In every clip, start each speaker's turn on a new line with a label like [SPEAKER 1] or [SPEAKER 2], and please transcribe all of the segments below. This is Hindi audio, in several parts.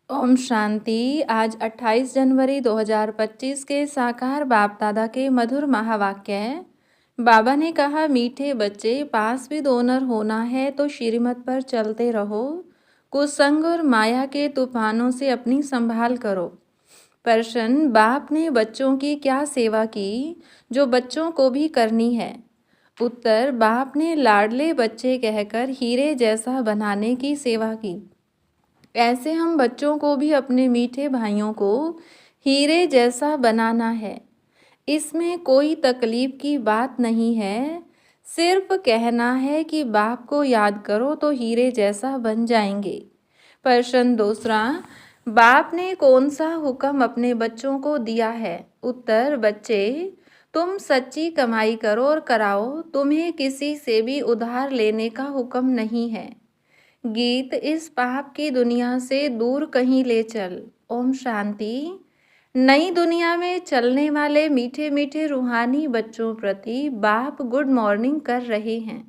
[SPEAKER 1] ओम शांति। आज 28 जनवरी 2025 के साकार बाप दादा के मधुर महावाक्य है। बाबा ने कहा, मीठे बच्चे, पास विद ओनर होना है तो श्रीमत पर चलते रहो। कुसंग और माया के तूफानों से अपनी संभाल करो। प्रश्न, बाप ने बच्चों की क्या सेवा की जो बच्चों को भी करनी है? उत्तर, बाप ने लाडले बच्चे कहकर हीरे जैसा बनाने की सेवा की। ऐसे हम बच्चों को भी अपने मीठे भाइयों को हीरे जैसा बनाना है। इसमें कोई तकलीफ की बात नहीं है। सिर्फ कहना है कि बाप को याद करो तो हीरे जैसा बन जाएंगे। प्रश्न दूसरा, बाप ने कौन सा हुक्म अपने बच्चों को दिया है? उत्तर, बच्चे, तुम सच्ची कमाई करो और कराओ। तुम्हें किसी से भी उधार लेने का हुक्म नहीं है। गीत, इस पाप की दुनिया से दूर कहीं ले चल। ओम शांति। नई दुनिया में चलने वाले मीठे मीठे रूहानी बच्चों प्रति बाप गुड मॉर्निंग कर रहे हैं।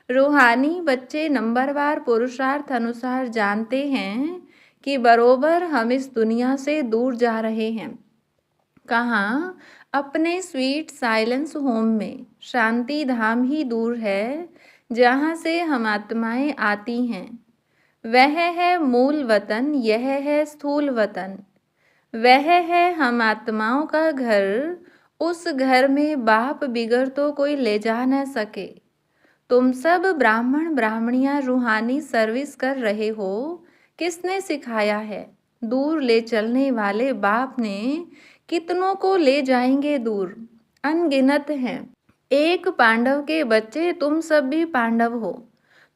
[SPEAKER 1] रूहानी बच्चे नंबरवार पुरुषार्थ अनुसार जानते हैं कि बरोबर हम इस दुनिया से दूर जा रहे हैं। कहाँ? अपने स्वीट साइलेंस होम में। शांति धाम ही दूर है जहाँ से हम आत्माएं आती हैं। वह है मूल वतन, यह है स्थूल वतन। वह है हम आत्माओं का घर। उस घर में बाप बिगर तो कोई ले जा न सके। तुम सब ब्राह्मण ब्राह्मणियां रूहानी सर्विस कर रहे हो। किसने सिखाया है? दूर ले चलने वाले बाप ने। कितनों को ले जाएंगे दूर? अनगिनत हैं। एक पांडव के बच्चे तुम सब भी पांडव हो।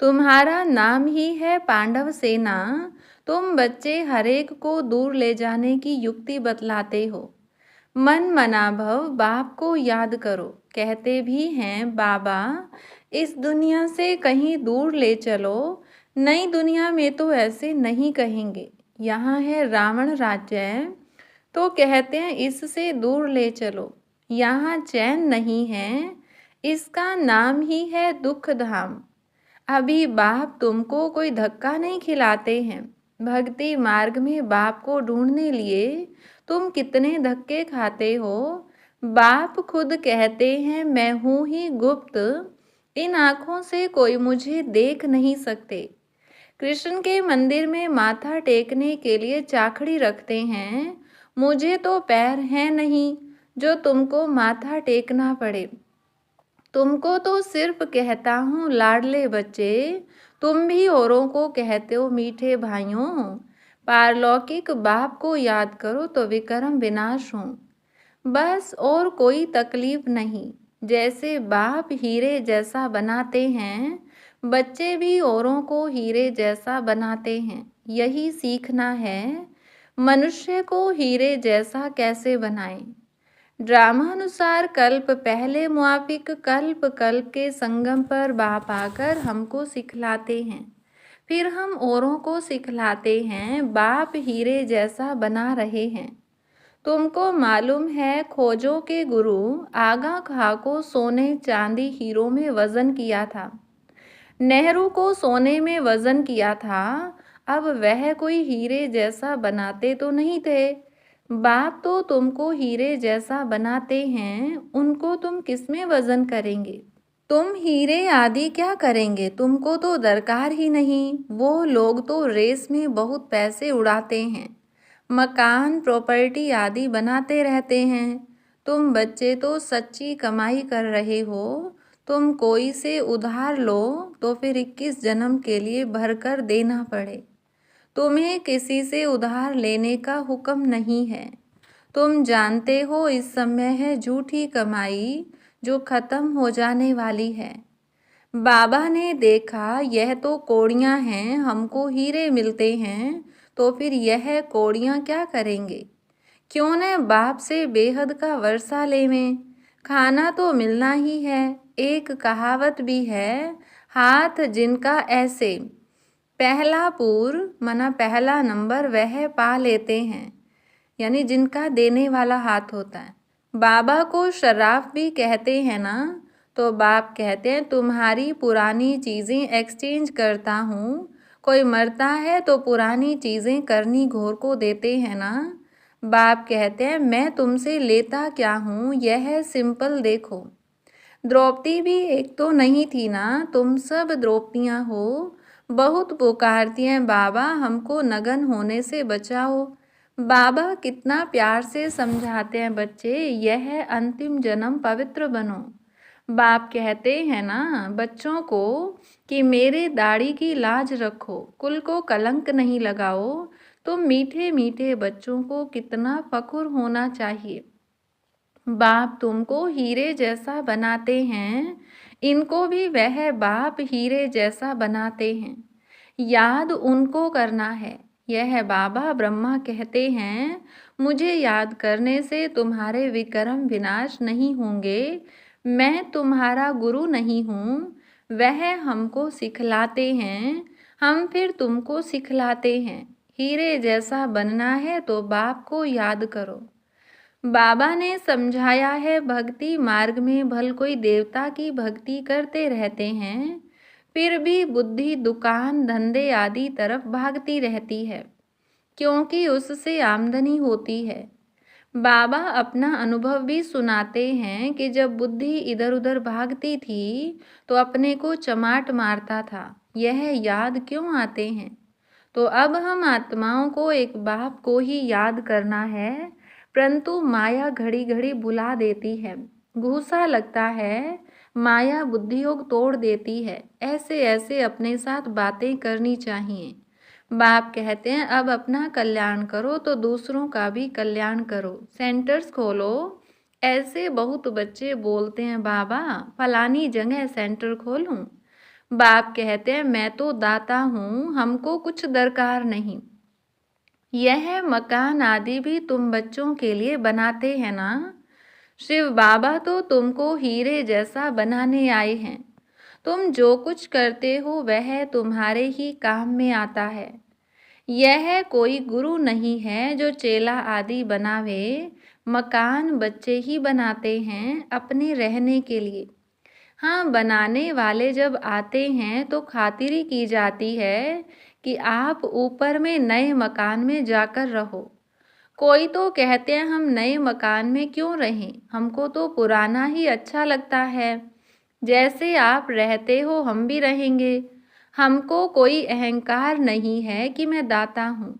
[SPEAKER 1] तुम्हारा नाम ही है पांडव सेना। तुम बच्चे हरेक को दूर ले जाने की युक्ति बतलाते हो। मन मनाभव बाप को याद करो। कहते भी हैं, बाबा इस दुनिया से कहीं दूर ले चलो। नई दुनिया में तो ऐसे नहीं कहेंगे। यहाँ है रावण राज्य, तो कहते हैं इससे दूर ले चलो। यहाँ चैन नहीं है, इसका नाम ही है दुख धाम। अभी बाप तुमको कोई धक्का नहीं खिलाते हैं। भक्ति मार्ग में बाप को ढूंढने लिए तुम कितने धक्के खाते हो। बाप खुद कहते हैं, मैं हूँ ही गुप्त। इन आँखों से कोई मुझे देख नहीं सकते। कृष्ण के मंदिर में माथा टेकने के लिए चाखड़ी रखते हैं। मुझे तो पैर हैं नहीं जो तुमको माथा टेकना पड़े। तुमको तो सिर्फ कहता हूँ लाडले बच्चे, तुम भी औरों को कहते हो मीठे भाइयों। पारलौकिक बाप को याद करो तो विक्रम विनाश हो। बस और कोई तकलीफ नहीं। जैसे बाप हीरे जैसा बनाते हैं, बच्चे भी औरों को हीरे जैसा बनाते हैं। यही सीखना है, मनुष्य को हीरे जैसा कैसे बनाएं। ड्रामानुसार कल्प पहले मुआफिक कल्प कल्प के संगम पर बाप आकर हमको सिखलाते हैं। फिर हम औरों को सिखलाते हैं। बाप हीरे जैसा बना रहे हैं। तुमको मालूम है, खोजों के गुरु आगा खां को सोने चांदी हीरो में वजन किया था। नेहरू को सोने में वजन किया था। अब वह कोई हीरे जैसा बनाते तो नहीं थे। बाप तो तुमको हीरे जैसा बनाते हैं। उनको तुम किसमें वजन करेंगे? तुम हीरे आदि क्या करेंगे? तुमको तो दरकार ही नहीं। वो लोग तो रेस में बहुत पैसे उड़ाते हैं, मकान प्रॉपर्टी आदि बनाते रहते हैं। तुम बच्चे तो सच्ची कमाई कर रहे हो। तुम कोई से उधार लो तो फिर 21 जन्म के लिए भरकर देना पड़े। तुम्हें किसी से उधार लेने का हुक्म नहीं है। तुम जानते हो इस समय है झूठी कमाई जो खत्म हो जाने वाली है। बाबा ने देखा यह तो कौड़ियाँ हैं, हमको हीरे मिलते हैं, तो फिर यह कौड़ियाँ क्या करेंगे? क्यों न बाप से बेहद का वर्षा लेवें। खाना तो मिलना ही है। एक कहावत भी है, हाथ जिनका ऐसे, पहला पूर्व मना पहला नंबर वह पा लेते हैं। यानी जिनका देने वाला हाथ होता है। बाबा को शराफ भी कहते हैं ना, तो बाप कहते हैं तुम्हारी पुरानी चीज़ें एक्सचेंज करता हूँ, कोई मरता है तो पुरानी चीज़ें करनी घोर को देते हैं ना। बाप कहते हैं मैं तुमसे लेता क्या हूँ, यह है सिंपल देखो। द्रौपदी भी एक तो नहीं थी ना, तुम सब द्रौपदियाँ हो। बहुत पुकारती हैं बाबा हमको नगन होने से बचाओ। बाबा कितना प्यार से समझाते हैं बच्चे, यह है अंतिम जन्म पवित्र बनो। बाप कहते हैं ना बच्चों को कि मेरे दाढ़ी की लाज रखो, कुल को कलंक नहीं लगाओ। तुम मीठे मीठे बच्चों को कितना फख्र होना चाहिए। बाप तुमको हीरे जैसा बनाते हैं, इनको भी वह बाप हीरे जैसा बनाते हैं। याद उनको करना है। यह बाबा ब्रह्मा कहते हैं मुझे याद करने से तुम्हारे विक्रम विनाश नहीं होंगे। मैं तुम्हारा गुरु नहीं हूँ, वह हमको सिखलाते हैं, हम फिर तुमको सिखलाते हैं। हीरे जैसा बनना है तो बाप को याद करो। बाबा ने समझाया है भक्ति मार्ग में भल कोई देवता की भक्ति करते रहते हैं, फिर भी बुद्धि दुकान धंधे आदि तरफ भागती रहती है, क्योंकि उससे आमदनी होती है। बाबा अपना अनुभव भी सुनाते हैं कि जब बुद्धि इधर उधर भागती थी तो अपने को चमाट मारता था। यह याद क्यों आते हैं? तो अब हम आत्माओं को एक बाप को ही याद करना है, परंतु माया घड़ी घड़ी बुला देती है, घूसा लगता है, माया बुद्धियोग तोड़ देती है। ऐसे ऐसे अपने साथ बातें करनी चाहिए। बाप कहते हैं अब अपना कल्याण करो तो दूसरों का भी कल्याण करो। सेंटर्स खोलो। ऐसे बहुत बच्चे बोलते हैं बाबा फलानी जगह सेंटर खोलूं। बाप कहते हैं मैं तो दाता हूँ, हमको कुछ दरकार नहीं। यह मकान आदि भी तुम बच्चों के लिए बनाते हैं ना। शिव बाबा तो तुमको हीरे जैसा बनाने आए हैं। तुम जो कुछ करते हो वह तुम्हारे ही काम में आता है। यह कोई गुरु नहीं है जो चेला आदि बनावे। मकान बच्चे ही बनाते हैं अपने रहने के लिए। हाँ, बनाने वाले जब आते हैं तो खातिरी की जाती है कि आप ऊपर में नए मकान में जाकर रहो। कोई तो कहते हैं हम नए मकान में क्यों रहें, हमको तो पुराना ही अच्छा लगता है। जैसे आप रहते हो हम भी रहेंगे। हमको कोई अहंकार नहीं है कि मैं दाता हूँ।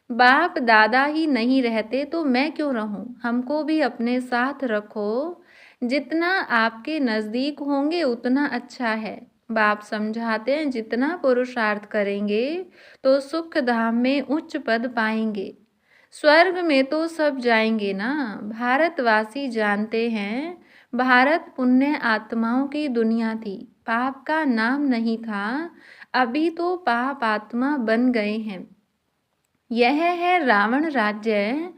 [SPEAKER 1] बाप दादा ही नहीं रहते तो मैं क्यों रहूं? हमको भी अपने साथ रखो। जितना आपके नज़दीक होंगे उतना अच्छा है। बाप समझाते हैं जितना पुरुषार्थ करेंगे तो सुख धाम में उच्च पद पाएंगे। स्वर्ग में तो सब जाएंगे ना। भारतवासी जानते हैं भारत पुण्य आत्माओं की दुनिया थी, पाप का नाम नहीं था। अभी तो पाप आत्मा बन गए हैं। यह है रावण राज्य।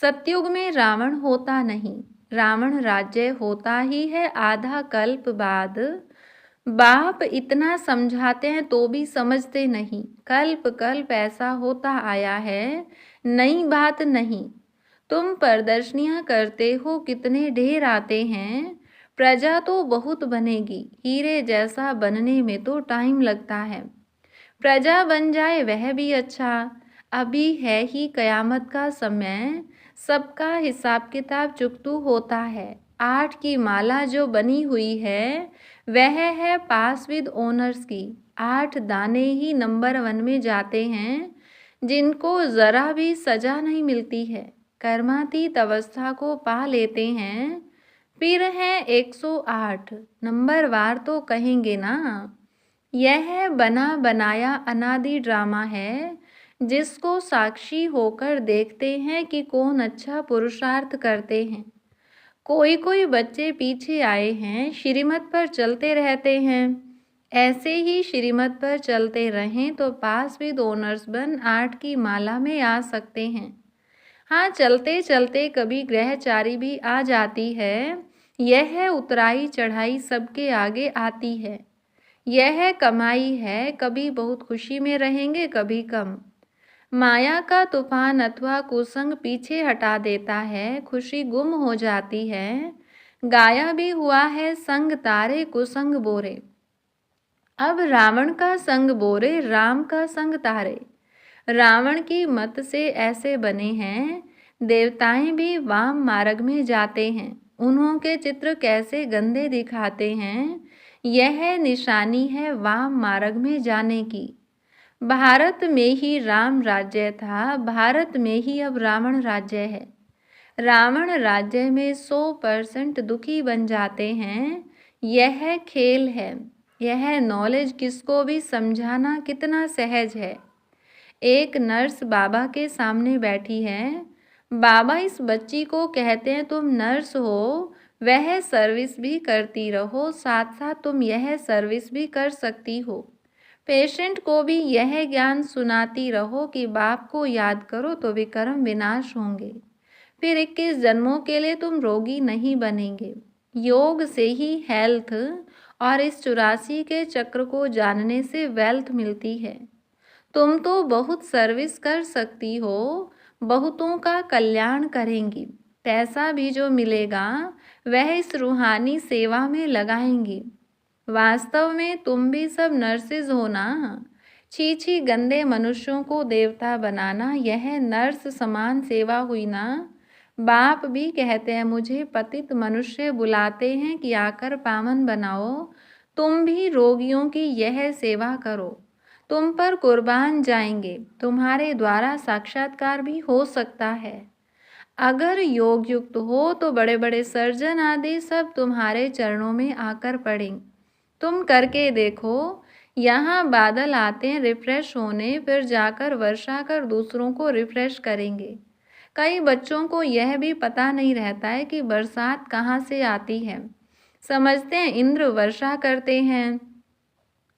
[SPEAKER 1] सतयुग में रावण होता नहीं, रावण राज्य होता ही है आधा कल्प बाद। बाप इतना समझाते हैं तो भी समझते नहीं। कल्प कल्प ऐसा होता आया है, नई बात नहीं। तुम प्रदर्शनियां करते हो, कितने ढेर आते हैं। प्रजा तो बहुत बनेगी, हीरे जैसा बनने में तो टाइम लगता है। प्रजा बन जाए वह भी अच्छा। अभी है ही कयामत का समय, सबका हिसाब किताब चुकतू होता है। 8 की माला जो बनी हुई है वह है पास विद ऑनर्स की। 8 दाने ही नंबर 1 में जाते हैं, जिनको ज़रा भी सजा नहीं मिलती है, कर्मातीत अवस्था को पा लेते हैं। फिर है 108 नंबर वार तो कहेंगे ना। यह बना बनाया अनादि ड्रामा है, जिसको साक्षी होकर देखते हैं कि कौन अच्छा पुरुषार्थ करते हैं। कोई कोई बच्चे पीछे आए हैं, श्रीमत पर चलते रहते हैं। ऐसे ही श्रीमत पर चलते रहें तो पास विद ऑनर्स बन 8 की माला में आ सकते हैं। हाँ, चलते चलते कभी ग्रहचारी भी आ जाती है। यह उतराई चढ़ाई सबके आगे आती है। यह कमाई है, कभी बहुत खुशी में रहेंगे कभी कम। माया का तूफान अथवा कुसंग पीछे हटा देता है, खुशी गुम हो जाती है। गाया भी हुआ है संग तारे कुसंग बोरे। अब रावण का संग बोरे, राम का संग तारे। रावण की मत से ऐसे बने हैं, देवताएं भी वाम मार्ग में जाते हैं। उन्हों के चित्र कैसे गंदे दिखाते हैं, यह निशानी है वाम मार्ग में जाने की। भारत में ही राम राज्य था, भारत में ही अब रावण राज्य है। रावण राज्य में 100% दुखी बन जाते हैं। यह खेल है, यह नॉलेज किसको भी समझाना कितना सहज है। एक नर्स बाबा के सामने बैठी है। बाबा इस बच्ची को कहते हैं, तुम नर्स हो, वह सर्विस भी करती रहो, साथ साथ तुम यह सर्विस भी कर सकती हो। पेशेंट को भी यह ज्ञान सुनाती रहो कि बाप को याद करो तो विकर्म विनाश होंगे, फिर 21 जन्मों के लिए तुम रोगी नहीं बनेंगे। योग से ही हेल्थ और इस 84 के चक्र को जानने से वेल्थ मिलती है। तुम तो बहुत सर्विस कर सकती हो, बहुतों का कल्याण करेंगी। पैसा भी जो मिलेगा वह इस रूहानी सेवा में लगाएंगी। वास्तव में तुम भी सब नर्सेज हो ना। छी छी गंदे मनुष्यों को देवता बनाना, यह नर्स समान सेवा हुई ना। बाप भी कहते हैं, मुझे पतित मनुष्य बुलाते हैं कि आकर पावन बनाओ। तुम भी रोगियों की यह सेवा करो, तुम पर कुर्बान जाएंगे, तुम्हारे द्वारा साक्षात्कार भी हो सकता है। अगर योग युक्त हो तो बड़े बड़े सर्जन आदि सब तुम्हारे चरणों में आकर पड़ें। तुम करके देखो, यहाँ बादल आते हैं रिफ्रेश होने, फिर जाकर वर्षा कर दूसरों को रिफ्रेश करेंगे। कई बच्चों को यह भी पता नहीं रहता है कि बरसात कहाँ से आती है। समझते हैं इंद्र वर्षा करते हैं,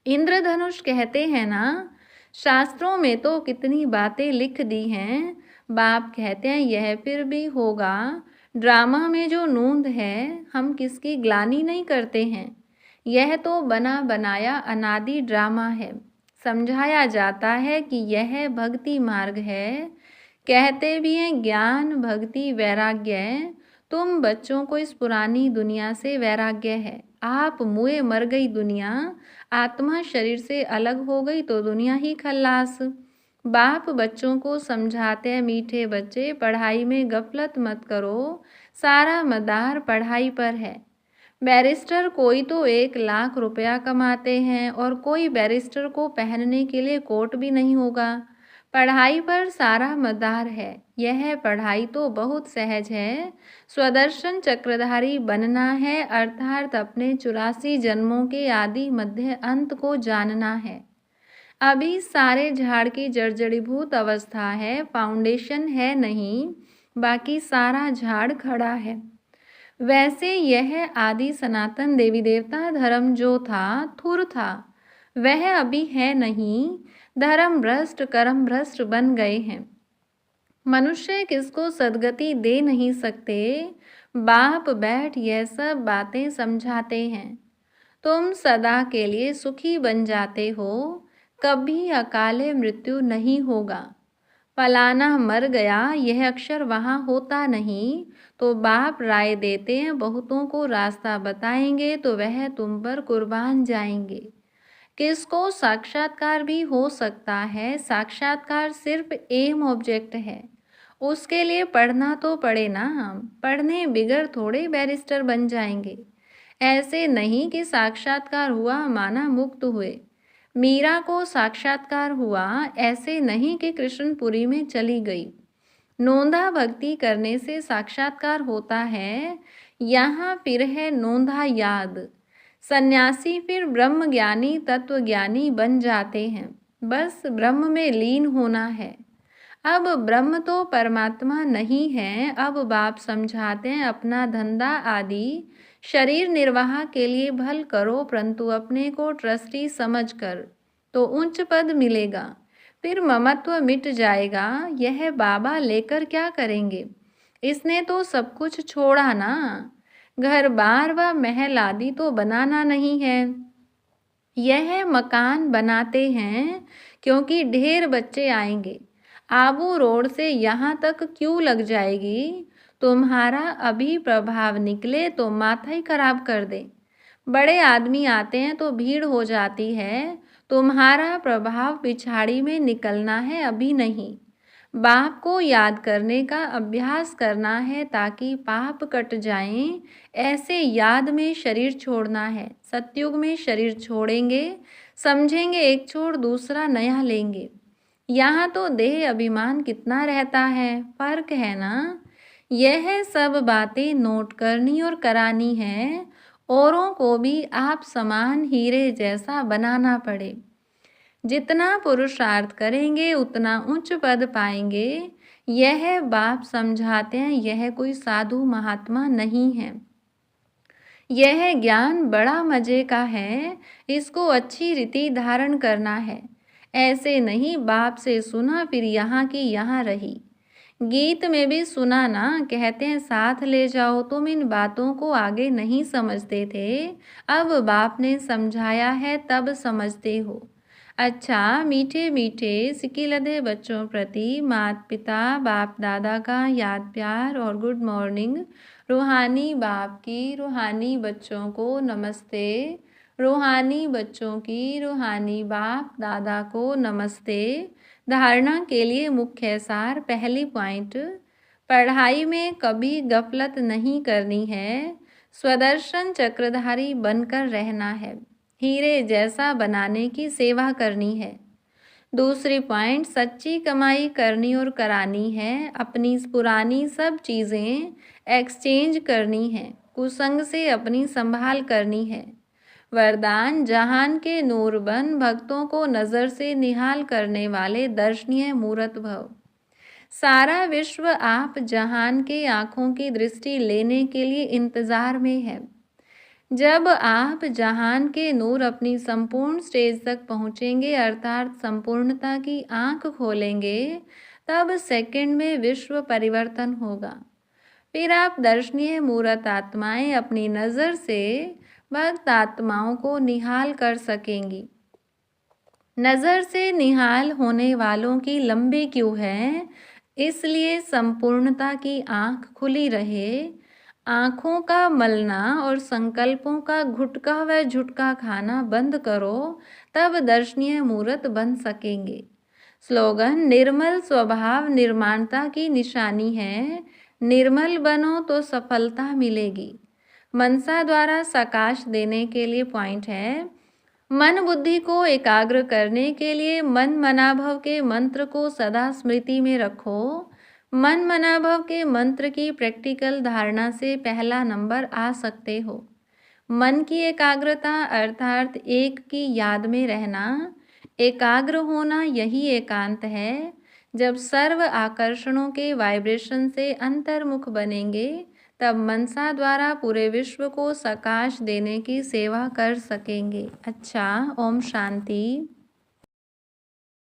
[SPEAKER 1] इंद्रधनुष कहते हैं ना। शास्त्रों में तो कितनी बातें लिख दी हैं। बाप कहते हैं यह फिर भी होगा। ड्रामा में जो नूंद है, हम किसकी ग्लानि नहीं करते हैं। यह तो बना बनाया अनादि ड्रामा है। समझाया जाता है कि यह भक्ति मार्ग है। कहते भी हैं ज्ञान भक्ति वैराग्य। तुम बच्चों को इस पुरानी दुनिया से वैराग्य है। आप मुए मर गई दुनिया, आत्मा शरीर से अलग हो गई तो दुनिया ही खल्लास। बाप बच्चों को समझाते हैं, मीठे बच्चे पढ़ाई में गफलत मत करो, सारा मदार पढ़ाई पर है। बैरिस्टर कोई तो 1 लाख रुपया कमाते हैं और कोई बैरिस्टर को पहनने के लिए कोट भी नहीं होगा। पढ़ाई पर सारा मदार है। यह पढ़ाई तो बहुत सहज है। स्वदर्शन चक्रधारी बनना है, अर्थात अपने 84 जन्मों के आदि मध्य अंत को जानना है। अभी सारे झाड़ की जर्जरीभूत अवस्था है, फाउंडेशन है नहीं, बाकी सारा झाड़ खड़ा है। वैसे यह आदि सनातन देवी देवता धर्म जो था, थुर था, वह अभी है नहीं। धर्म भ्रष्ट कर्म भ्रष्ट बन गए हैं। मनुष्य किसको सद्गति दे नहीं सकते। बाप बैठ यह सब बातें समझाते हैं। तुम सदा के लिए सुखी बन जाते हो, कभी अकाले मृत्यु नहीं होगा। फलाना मर गया यह अक्षर वहाँ होता नहीं, तो बाप राय देते हैं, बहुतों को रास्ता बताएंगे तो वह तुम पर कुर्बान जाएंगे। किसको साक्षात्कार भी हो सकता है। साक्षात्कार सिर्फ एम ऑब्जेक्ट है, उसके लिए पढ़ना तो पड़े ना। हम पढ़ने बिगर थोड़े बैरिस्टर बन जाएंगे। ऐसे नहीं कि साक्षात्कार हुआ माना मुक्त हुए। मीरा को साक्षात्कार हुआ, ऐसे नहीं कि कृष्णपुरी में चली गई। नोंधा भक्ति करने से साक्षात्कार होता है। यहाँ फिर है नोंधा याद। सन्यासी फिर ब्रह्म ज्ञानी तत्व ज्ञानी बन जाते हैं। बस ब्रह्म में लीन होना है। अब ब्रह्म तो परमात्मा नहीं है। अब बाप समझाते हैं, अपना धंधा आदि शरीर निर्वाह के लिए भल करो, परंतु अपने को ट्रस्टी समझकर, तो उच्च पद मिलेगा। फिर ममत्व मिट जाएगा। यह बाबा लेकर क्या करेंगे। इसने तो सब कुछ छोड़ा ना। घर बार व महल आदि तो बनाना नहीं है। यह मकान बनाते हैं क्योंकि ढेर बच्चे आएंगे। आबू रोड से यहाँ तक क्यों लग जाएगी। तुम्हारा अभी प्रभाव निकले तो माथा ही खराब कर दे। बड़े आदमी आते हैं तो भीड़ हो जाती है। तुम्हारा प्रभाव पिछाड़ी में निकलना है, अभी नहीं। बाप को याद करने का अभ्यास करना है ताकि पाप कट जाएं। ऐसे याद में शरीर छोड़ना है। सतयुग में शरीर छोड़ेंगे, समझेंगे एक छोड़ दूसरा नया लेंगे। यहाँ तो देह अभिमान कितना रहता है, फर्क है ना। यह सब बातें नोट करनी और करानी है। औरों को भी आप समान हीरे जैसा बनाना पड़े। जितना पुरुषार्थ करेंगे उतना उच्च पद पाएंगे। यह बाप समझाते हैं, यह कोई साधु महात्मा नहीं है। यह ज्ञान बड़ा मजे का है, इसको अच्छी रीति धारण करना है। ऐसे नहीं बाप से सुना फिर यहाँ की यहाँ रही। गीत में भी सुना ना, कहते हैं साथ ले जाओ। तुम इन बातों को आगे नहीं समझते थे, अब बाप ने समझाया है तब समझते हो। अच्छा, मीठे मीठे सिकिलधे बच्चों प्रति माता पिता बाप दादा का याद प्यार और गुड मॉर्निंग। रूहानी बाप की रूहानी बच्चों को नमस्ते। रूहानी बच्चों की रूहानी बाप दादा को नमस्ते। धारणा के लिए मुख्य सार। पहली पॉइंट, पढ़ाई में कभी गफलत नहीं करनी है। स्वदर्शन चक्रधारी बनकर रहना है। हीरे जैसा बनाने की सेवा करनी है। दूसरी पॉइंट, सच्ची कमाई करनी और करानी है। अपनी पुरानी सब चीज़ें एक्सचेंज करनी है। कुसंग से अपनी संभाल करनी है। वरदान, जहान के नूर बन भक्तों को नज़र से निहाल करने वाले दर्शनीय मूरत भव। सारा विश्व आप जहान के आँखों की दृष्टि लेने के लिए इंतज़ार में है। जब आप जहान के नूर अपनी संपूर्ण स्टेज तक पहुँचेंगे, अर्थात संपूर्णता की आँख खोलेंगे, तब सेकंड में विश्व परिवर्तन होगा। फिर आप दर्शनीय मूर्त आत्माएं अपनी नज़र से भक्त आत्माओं को निहाल कर सकेंगी। नज़र से निहाल होने वालों की लंबी क्यू है, इसलिए संपूर्णता की आँख खुली रहे। आँखों का मलना और संकल्पों का गुटका व झुटका खाना बंद करो, तब दर्शनीय मूर्त बन सकेंगे। स्लोगन, निर्मल स्वभाव निर्माणता की निशानी है। निर्मल बनो तो सफलता मिलेगी। मनसा द्वारा सकाश देने के लिए पॉइंट है, मन बुद्धि को एकाग्र करने के लिए मन मनाभव के मंत्र को सदा स्मृति में रखो। मन मनाभव के मंत्र की प्रैक्टिकल धारणा से पहला नंबर आ सकते हो। मन की एकाग्रता अर्थात एक की याद में रहना, एकाग्र होना, यही एकांत है। जब सर्व आकर्षणों के वाइब्रेशन से अंतर्मुख बनेंगे, तब मनसा द्वारा पूरे विश्व को सकाश देने की सेवा कर सकेंगे। अच्छा, ओम शांति।